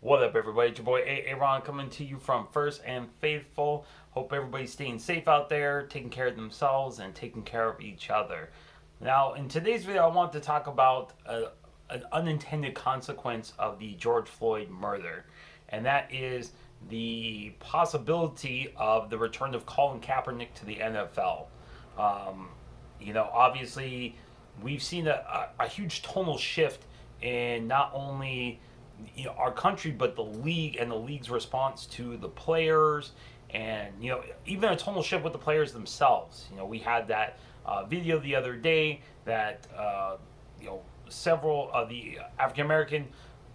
What up, everybody? It's your boy Aaron coming to you from First and Faithful. Hope everybody's staying safe out there, taking care of themselves, and taking care of each other. Now, in today's video, I want to talk about an unintended consequence of the George Floyd murder, and that is the possibility of the return of Colin Kaepernick to the NFL. Um, Obviously, we've seen a huge tonal shift in not only our country, but the league and the league's response to the players, and even a tonal shift with the players themselves. We had that video the other day that several of the African American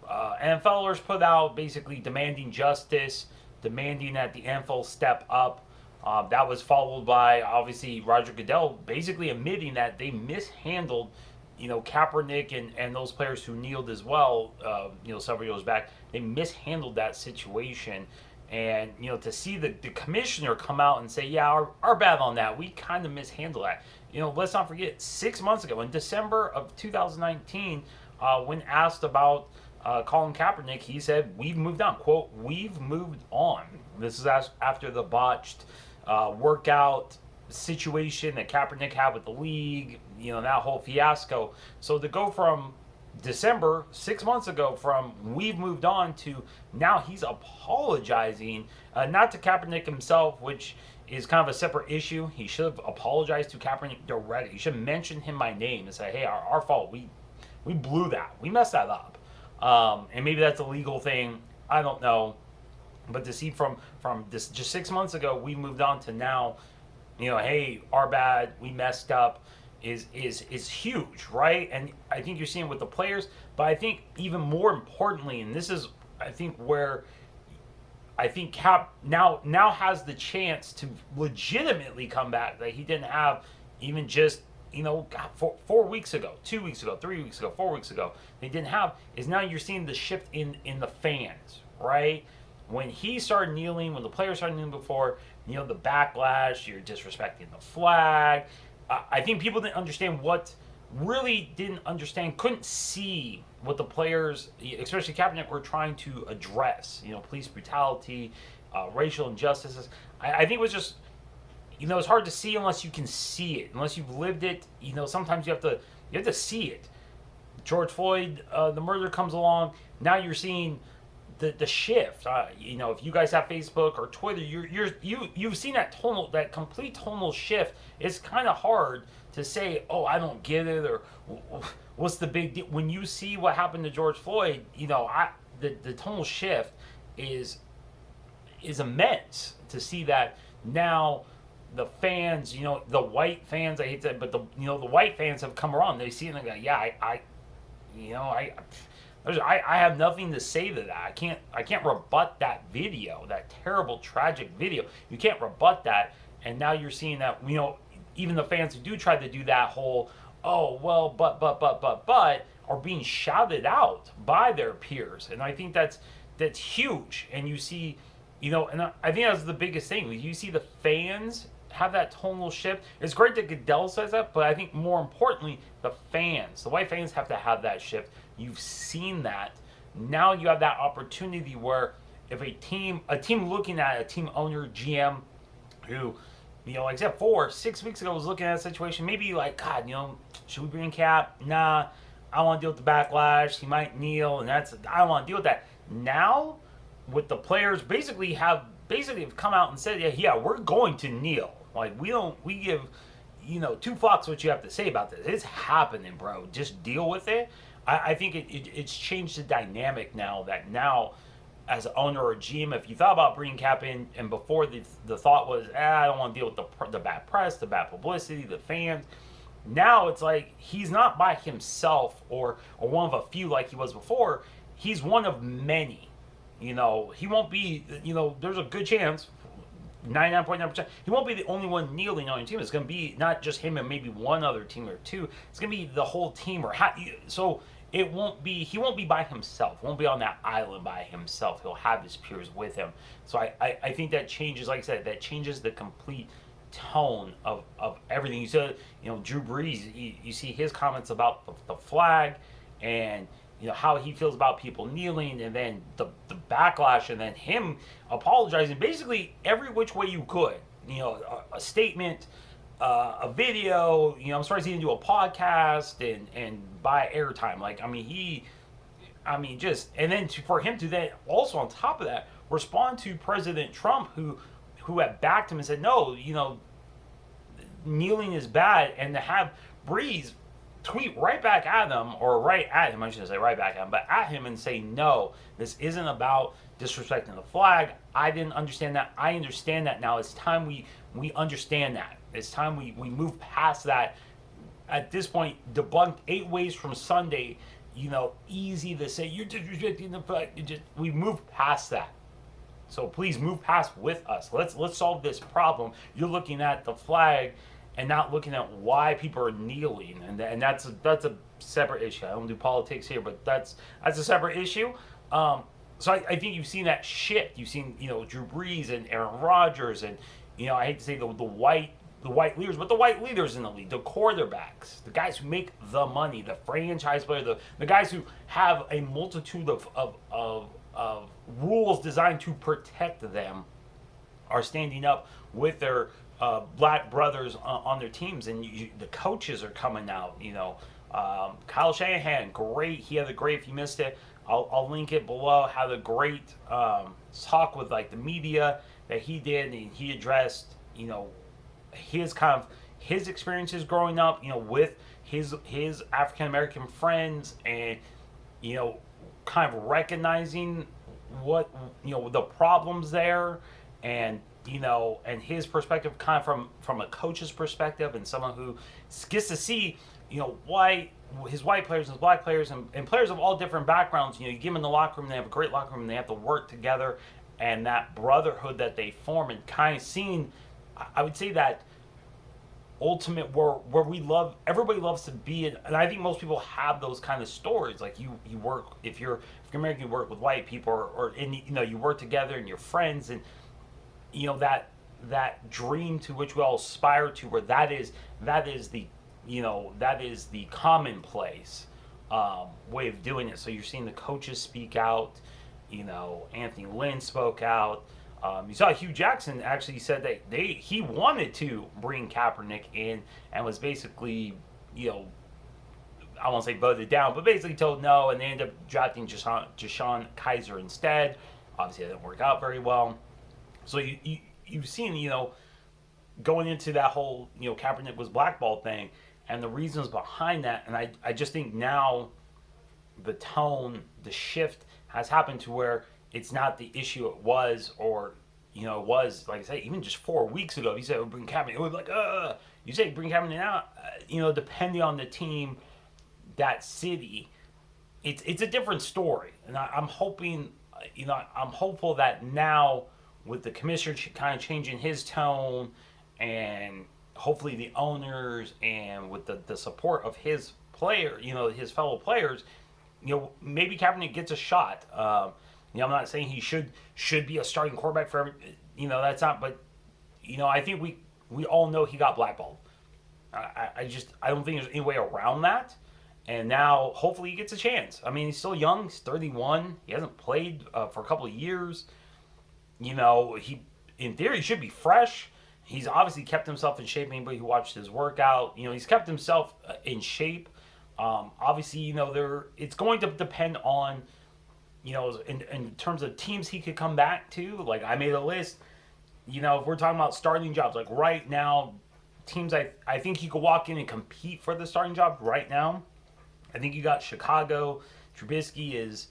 NFLers put out, basically demanding justice, demanding that the NFL step up. That was followed by obviously Roger Goodell basically admitting that they mishandled Kaepernick and those players who kneeled as well, several years back. They mishandled that situation. And, to see the commissioner come out and say, yeah, our bad on that. We kind of mishandled that. Let's not forget, 6 months ago, in December of 2019, when asked about Colin Kaepernick, he said, we've moved on. Quote, we've moved on. This is after the botched workout situation that Kaepernick had with the league, that whole fiasco. So to go from December, 6 months ago, from we've moved on to now he's apologizing, not to Kaepernick himself, which is kind of a separate issue. He should have apologized to Kaepernick directly. He should have mentioned him by name and say, hey, our fault. We blew that. We messed that up. And maybe that's a legal thing. I don't know. But to see from this just 6 months ago, we moved on to now, hey, our bad, we messed up, is huge, right? And I think you're seeing it with the players, but I think even more importantly, and this is I think where I think Cap now has the chance to legitimately come back that he didn't have even just 4 weeks ago, 2 weeks ago, 3 weeks ago, 4 weeks ago. They didn't have, is now you're seeing the shift in the fans, right? When he started kneeling, when the players started kneeling before, the backlash, you're disrespecting the flag. I think people didn't understand couldn't see what the players, especially Kaepernick, were trying to address. Police brutality, racial injustices. I think it was just, it's hard to see unless you can see it, unless you've lived it. Sometimes you have to see it. George Floyd, the murder comes along. Now you're seeing the shift. If you guys have Facebook or Twitter, you've seen that complete tonal shift. It's kind of hard to say, oh, I don't get it, or what's the big deal. When you see what happened to George Floyd, the tonal shift is immense. To see that now the fans, the white fans, I hate that, but the white fans have come around. They see it and they go, yeah, I have nothing to say to that. I can't rebut that video, that terrible, tragic video. You can't rebut that. And now you're seeing that, even the fans who do try to do that whole, oh, well, but, are being shouted out by their peers. And I think that's huge. And you see, and I think that's the biggest thing. You see the fans have that tonal shift. It's great that Goodell says that, but I think more importantly, the white fans have to have that shift. You've seen that. Now you have that opportunity where if a team looking at a team owner, GM, who, like I said, 6 weeks ago was looking at a situation, maybe like, God, should we bring Cap? Nah, I don't want to deal with the backlash. He might kneel, and I don't want to deal with that. Now, with the players basically have come out and said, yeah, we're going to kneel. Like, we give, two fucks what you have to say about this. It's happening, bro. Just deal with it. I think it's changed the dynamic now, that now as an owner or GM, if you thought about bringing Cap in, and before the thought was, I don't want to deal with the bad press, the bad publicity, the fans. Now it's like he's not by himself or one of a few like he was before. He's one of many. He won't be, there's a good chance, 99.9%, he won't be the only one kneeling on your team. It's going to be not just him and maybe one other team or two. It's going to be the whole team. So he won't be by himself. He won't be on that island by himself. He'll have his peers with him. So I think that changes, like I said, that changes the complete tone of everything. You said, Drew Brees, you see his comments about the flag, and how he feels about people kneeling, and then the backlash, and then him apologizing basically every which way you could. A statement, a video. I'm surprised he didn't do a podcast and buy airtime. Like, just, and then for him to then also on top of that respond to President Trump, who had backed him and said no, kneeling is bad, and to have Breeze tweet right back at them, or right at him, I shouldn't say right back at him, but at him, and say, no, this isn't about disrespecting the flag. I didn't understand that. I understand that now. It's time we understand that. It's time we move past that. At this point, debunked 8 ways from Sunday, easy to say, you're disrespecting the flag. We moved past that. So please move past with us. Let's solve this problem. You're looking at the flag and not looking at why people are kneeling, and that's a separate issue. I don't do politics here, but that's a separate issue. So I think you've seen that shift. You've seen Drew Brees and Aaron Rodgers, and I hate to say the white leaders, but the white leaders in the league, the quarterbacks, the guys who make the money, the franchise players, the guys who have a multitude of rules designed to protect them, are standing up with their black brothers on their teams, and the coaches are coming out. Kyle Shanahan, great. He had a great. If you missed it, I'll link it below. Had a great talk with the media that he did, and he addressed his experiences growing up, with his African American friends, and kind of recognizing what the problems there, and and his perspective, kind of from a coach's perspective, and someone who gets to see, his white players and his black players, and players of all different backgrounds. You give them in the locker room, they have a great locker room, and they have to work together, and that brotherhood that they form, and kind of seeing, I would say, that ultimate where everybody loves to be, and I think most people have those kind of stories. Like you work, if you're African American, you work with white people, or you work together and you're friends, and that dream to which we all aspire to, where that is the commonplace way of doing it. So you're seeing the coaches speak out. Anthony Lynn spoke out. You saw Hugh Jackson actually said that he wanted to bring Kaepernick in, and was basically, I won't say voted down, but basically told no, and they ended up drafting Deshaun Kaiser instead. Obviously, that didn't work out very well. So you've seen, going into that whole, Kaepernick was blackballed thing, and the reasons behind that, and I just think now the tone, the shift has happened to where it's not the issue it was, or it was, like I said, even just 4 weeks ago. If you said bring Kaepernick, it was like, you say bring Kaepernick now, depending on the team, that city, it's a different story, and I'm hoping, I'm hopeful that now, with the commissioner kind of changing his tone, and hopefully the owners, and with the support of his player, his fellow players, maybe Kaepernick gets a shot. I'm not saying he should be a starting quarterback for every, that's not, but I think we all know he got blackballed. I don't think there's any way around that. And now hopefully he gets a chance. He's still young. He's 31. He hasn't played for a couple of years. He in theory should be fresh. He's obviously kept himself in shape. Anybody who watched his workout, he's kept himself in shape. Obviously, it's going to depend on, in terms of teams he could come back to. Like, I made a list. If we're talking about starting jobs, like right now, teams I think he could walk in and compete for the starting job right now. I think you got Chicago. Trubisky is.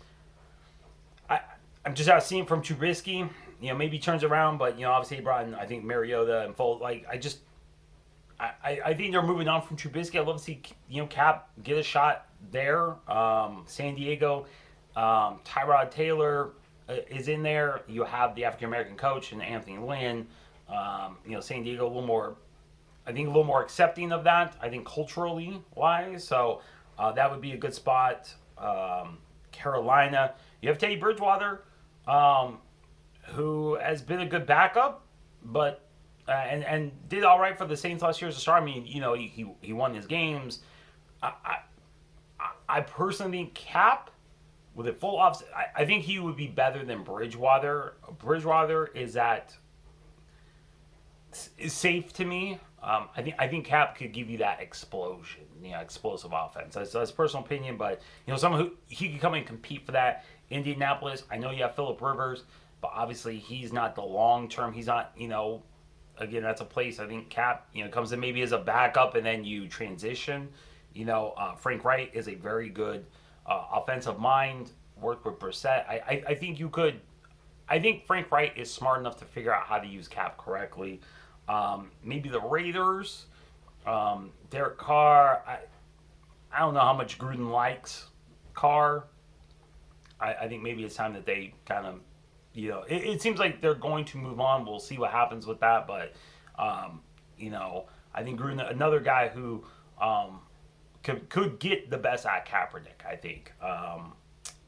I'm just out seeing from Trubisky. Maybe he turns around, but obviously he brought in, I think, Mariota and Foles. Like, I think they're moving on from Trubisky. I'd love to see Cap get a shot there. San Diego, Tyrod Taylor is in there. You have the African American coach and Anthony Lynn. San Diego a little more accepting of that. I think culturally wise, so that would be a good spot. Carolina, you have Teddy Bridgewater, who has been a good backup, but and did all right for the Saints last year as a starter. He won his games. I personally think Cap with a full off. I think he would be better than Bridgewater. Bridgewater is safe to me. I think Cap could give you that explosion, explosive offense. That's personal opinion, but someone who he could come and compete for that. Indianapolis, I know you have Phillip Rivers, but obviously he's not the long term. He's not, again, that's a place I think Cap, comes in maybe as a backup and then you transition. Frank Wright is a very good offensive mind. Worked with Brissett. I think you could. I think Frank Wright is smart enough to figure out how to use Cap correctly. Maybe the Raiders. Derek Carr. I don't know how much Gruden likes Carr. I think maybe it's time that they kind of, it seems like they're going to move on. We'll see what happens with that. But, I think Gruden, another guy who could get the best out of Kaepernick, I think.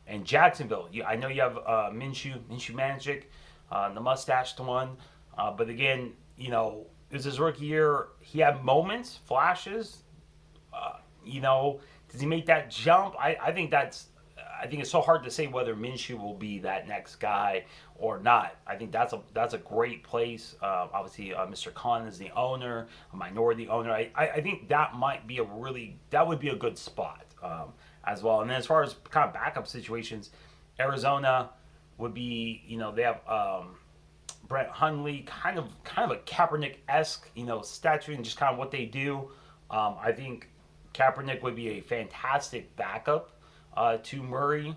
And Jacksonville, I know you have Minshew Magic, the mustached one. But again, it was his rookie year. He had moments, flashes. Does he make that jump? I think it's so hard to say whether Minshew will be that next guy or not. I think that's a great place. Obviously, Mr. Khan is the owner, a minority owner. I think that would be a good spot as well. And then as far as kind of backup situations, Arizona would be, they have Brett Hundley, kind of a Kaepernick-esque, statue and just kind of what they do. I think Kaepernick would be a fantastic backup to Murray,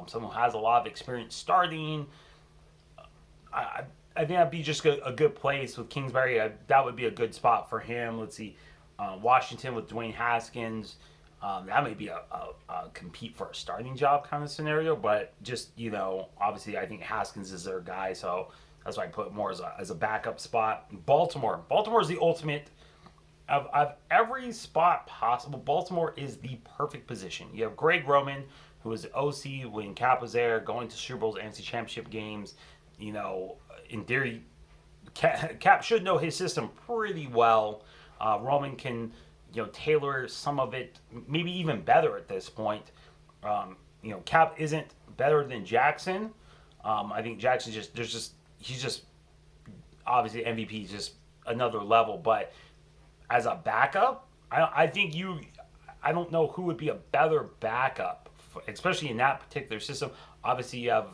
someone who has a lot of experience starting. I think that'd be just a good place with Kingsbury. That would be a good spot for him. Let's see, Washington with Dwayne Haskins. That may be a compete for a starting job kind of scenario, but just, obviously I think Haskins is their guy, so that's why I put more as a backup spot. Baltimore is the ultimate. Of every spot possible, Baltimore is the perfect position. You have Greg Roman, who was the OC when Cap was there, going to Super Bowls, NFC Championship games. In theory, Cap should know his system pretty well. Roman can, tailor some of it, maybe even better at this point. Cap isn't better than Jackson. I think Jackson he's just obviously MVP, just another level, but as a backup, I don't know who would be a better backup, especially in that particular system. Obviously, you have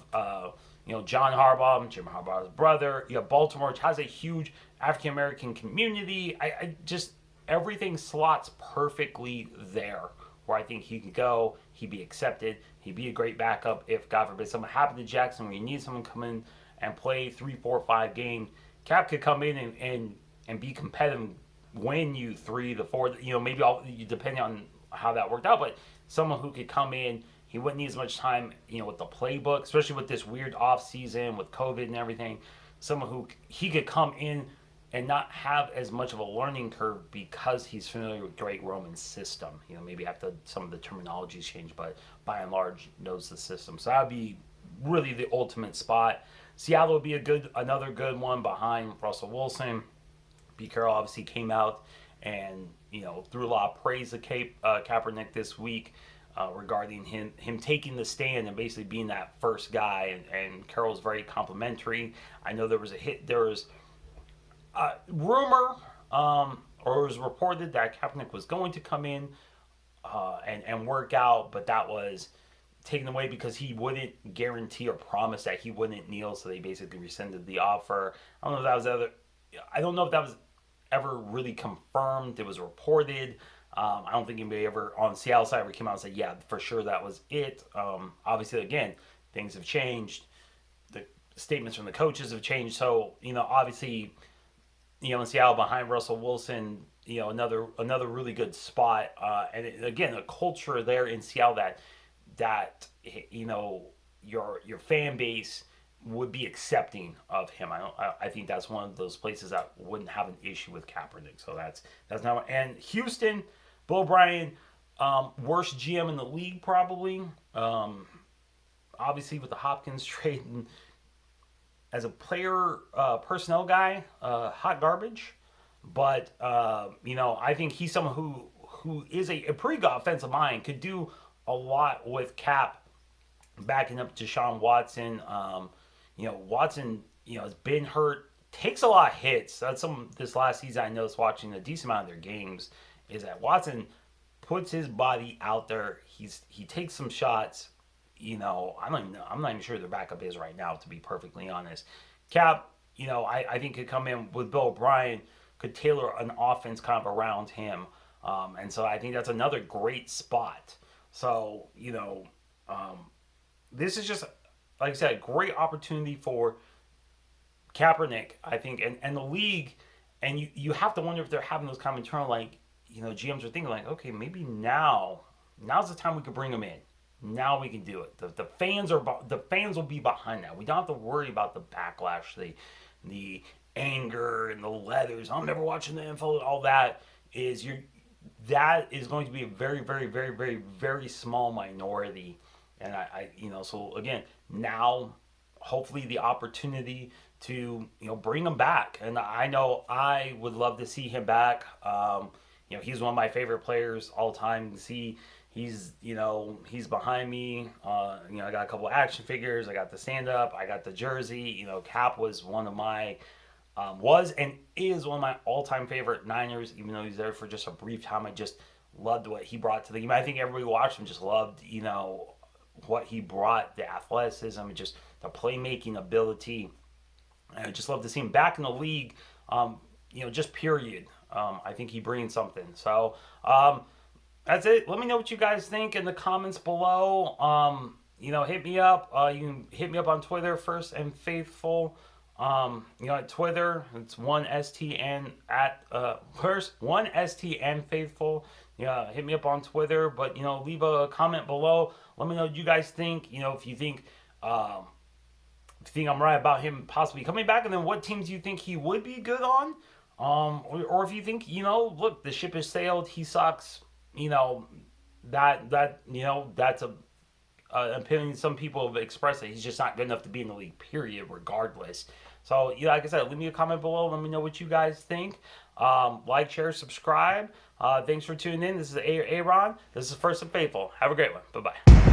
John Harbaugh, Jim Harbaugh's brother. You have Baltimore, which has a huge African American community. I just everything slots perfectly there where I think he could go. He'd be accepted. He'd be a great backup if, God forbid, something happened to Jackson where you need someone to come in and play 3, 4, 5 games. Cap could come in and be competitive. Win you 3 to 4, maybe depending on how that worked out, but someone who could come in, he wouldn't need as much time, with the playbook, especially with this weird off season with COVID and everything. Someone who he could come in and not have as much of a learning curve because he's familiar with Greg Roman's system. Maybe after some of the terminologies change, but by and large knows the system. So that would be really the ultimate spot. Seattle would be another good one behind Russell Wilson. Pete Carroll obviously came out and threw a lot of praise to Kaepernick this week regarding him taking the stand and basically being that first guy. And Carroll's very complimentary. I know there was a rumor or it was reported that Kaepernick was going to come in and work out, but that was taken away because he wouldn't guarantee or promise that he wouldn't kneel. So they basically rescinded the offer. I don't know if that was ever really confirmed. It was reported. I don't think anybody ever on Seattle side ever came out and said, yeah, for sure that was it. Obviously, again, things have changed. The statements from the coaches have changed. So, obviously, in Seattle behind Russell Wilson, another really good spot. And again, a culture there in Seattle that your fan base would be accepting of him. I think that's one of those places that wouldn't have an issue with Kaepernick. So that's not. And Houston, Bill O'Brien, worst GM in the league probably. Obviously with the Hopkins trade, and as a player personnel guy, hot garbage. But I think he's someone who is a pretty good offensive mind, could do a lot with Cap backing up Deshaun Watson. Watson, has been hurt, takes a lot of hits. That's this last season I noticed watching a decent amount of their games is that Watson puts his body out there. He takes some shots. I'm not even sure their backup is right now, to be perfectly honest. Cap, I think could come in with Bill O'Brien, could tailor an offense kind of around him. And so I think that's another great spot. So, this is just, like I said, a great opportunity for Kaepernick, I think, and the league. And you have to wonder if they're having those kind of internal, like, GMs are thinking, like, okay, maybe now's the time we could bring him in. Now we can do it. The fans will be behind that. We don't have to worry about the backlash, the anger and the letters. I'm never watching the NFL. All that is that is going to be a very, very, very, very, very small minority. And so again, now hopefully the opportunity to bring him back. And I know I would love to see him back. He's one of my favorite players all time. See, he's behind me. I got a couple of action figures. I got the stand up. I got the jersey. Cap was one of my was and is one of my all-time favorite Niners, even though he's there for just a brief time. I just loved what he brought to the game. I think everybody who watched him just loved, what he brought, the athleticism, and just the playmaking ability. I just love to see him back in the league, just period. I think he brings something. So that's it. Let me know what you guys think in the comments below. Hit me up. You can hit me up on Twitter, First and Faithful. At Twitter, it's 1STN at first 1STN Faithful. Hit me up on Twitter, but leave a comment below. Let me know what you guys think. If you think I'm right about him possibly coming back, and then what teams you think he would be good on. Or if you think, look, the ship has sailed, he sucks. That's an opinion some people have expressed that he's just not good enough to be in the league, period, regardless. So, like I said, leave me a comment below. Let me know what you guys think. Like, share, subscribe. Thanks for tuning in. This is Aaron. This is First and Faithful. Have a great one. Bye-bye.